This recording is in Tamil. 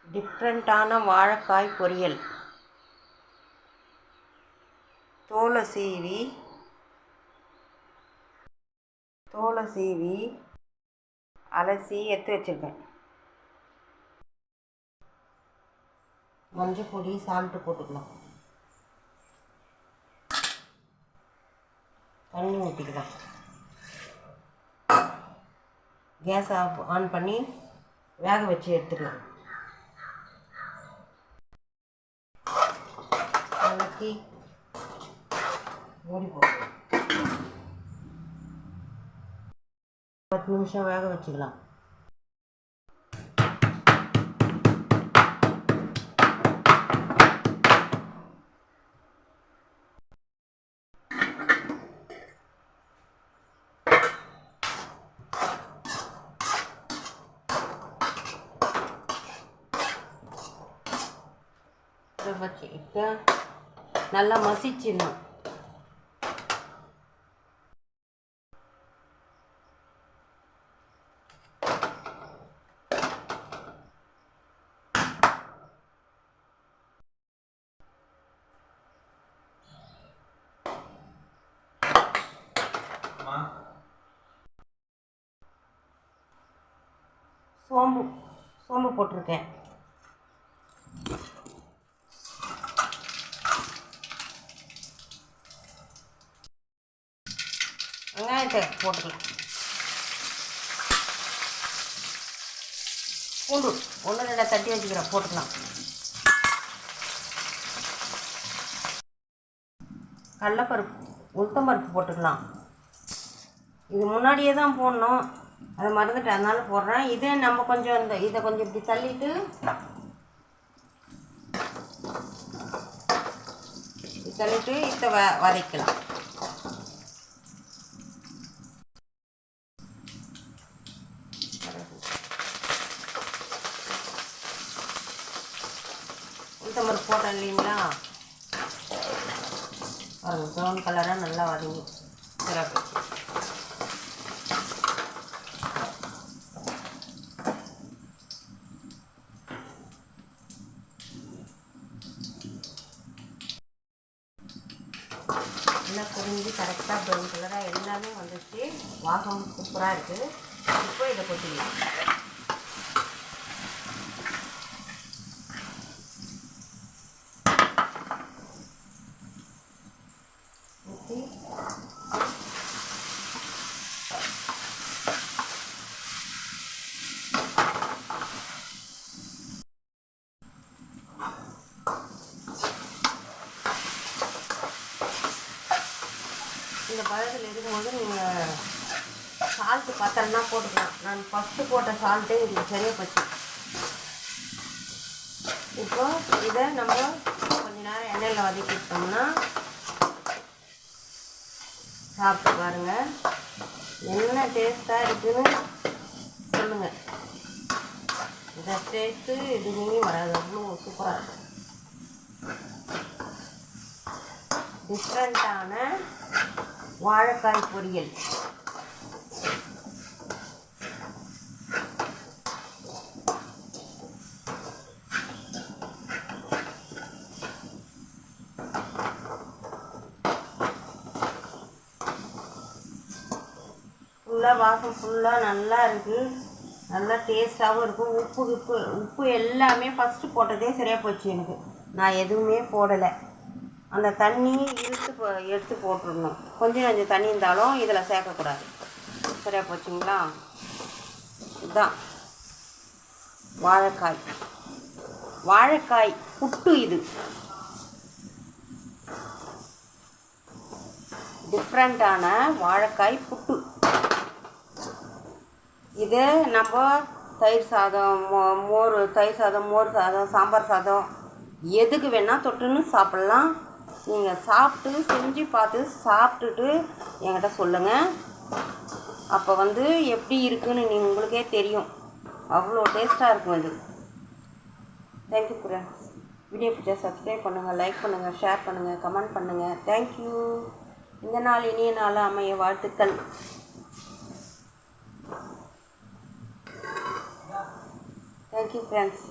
டிஃப்ரெண்ட்டான வாழைக்காய் பொரியல். தோலை சீவி அலசி எடுத்து வச்சுருக்கேன். மஞ்சள் பொடி, சால்ட்டு போட்டுக்கலாம். தண்ணி ஊற்றிக்கலாம். கேஸ் ஆன் பண்ணி வேக வச்சு எடுத்துக்கலாம். கலக்கி மூடி போட்டு 10 நிமிஷம் வேக வச்சுக்கலாம். வச்சுக்கிட்டு நல்லா மசிச்சிடணும். சோம்பு போட்டிருக்கேன். வெங்காயத்தை போட்டுக்கலாம். பூண்டு 1-2 தட்டி வச்சுக்கிறேன், போட்டுக்கலாம். கடலைப்பருப்பு, உளுத்தம்பருப்பு போட்டுக்கலாம். இது முன்னாடியே தான் போடணும், அதை மறந்துட்டு அதனால போடுறேன். இதே நம்ம கொஞ்சம் இதை கொஞ்சம் இப்படி தள்ளிட்டு இதை வதக்கலாம். உளுத்தம்பருப்பு போட்டேன் இல்லைங்களா, ப்ரௌன் கலராக நல்லா வதங்கி சிறப்பு. நல்லா பொரிஞ்சு கரெக்டாக ப்ரௌன் கலராக எல்லாமே வந்துச்சு. வாசம் சூப்பராக இருக்குது. இப்போ இதை கொட்டிடலாம். ஊற்றி இந்த பழத்தில் இருக்கும்போது நீங்கள் சால்ட்டு பத்தலைன்னா போட்டுக்கலாம். நான் ஃபஸ்ட்டு போட்ட சால்ட்டே இதுக்கு சரியாக போச்சு. இப்போ இதை நம்ம கொஞ்ச நேரம் எண்ணெயில் வதக்கிட்டோம்னா சாப்பிட்டு பாருங்கள், என்ன டேஸ்ட்டாக இருக்குதுன்னு சொல்லுங்கள். இந்த டேஸ்ட்டு எதுவுமே வராது, அவ்வளோ சூப்பராக இருக்கும். டிஃப்ரெண்ட்டான வாழைக்காய் பொரியல். ஃபுல்லாக வாசம் ஃபுல்லாக நல்லா இருக்குது, நல்லா டேஸ்ட்டாகவும் இருக்கும். உப்பு எல்லாமே ஃபஸ்ட்டு போட்டதே சரியாக போச்சு எனக்கு. நான் எதுவுமே போடலை. அந்த தண்ணி எடுத்து போட்டுடணும். கொஞ்சம் தண்ணி இருந்தாலும் இதில் சேர்க்கக்கூடாது. சரியாக போச்சுங்களா? இதுதான் வாழைக்காய் புட்டு. இது டிஃப்ரெண்ட்டான வாழைக்காய் புட்டு. இது நம்ம தயிர் சாதம், மோர் சாதம், சாம்பார் சாதம் எதுக்கு வேணால் தொட்டுன்னு சாப்பிட்லாம். நீங்கள் செஞ்சு பார்த்து சாப்பிட்டுட்டு என்கிட்ட சொல்லுங்கள். அப்போ எப்படி இருக்குன்னு உங்களுக்கே தெரியும். அவ்வளோ டேஸ்ட்டாக இருக்கும் இது. Thank you friends. வீடியோ பிடிச்சா சப்ஸ்கிரைப் பண்ணுங்கள், லைக் பண்ணுங்கள், ஷேர் பண்ணுங்கள், கமெண்ட் பண்ணுங்கள். தேங்க்யூ. இந்த நாள் இனிய நாள் அமைய வாழ்த்துக்கள். Thank you friends.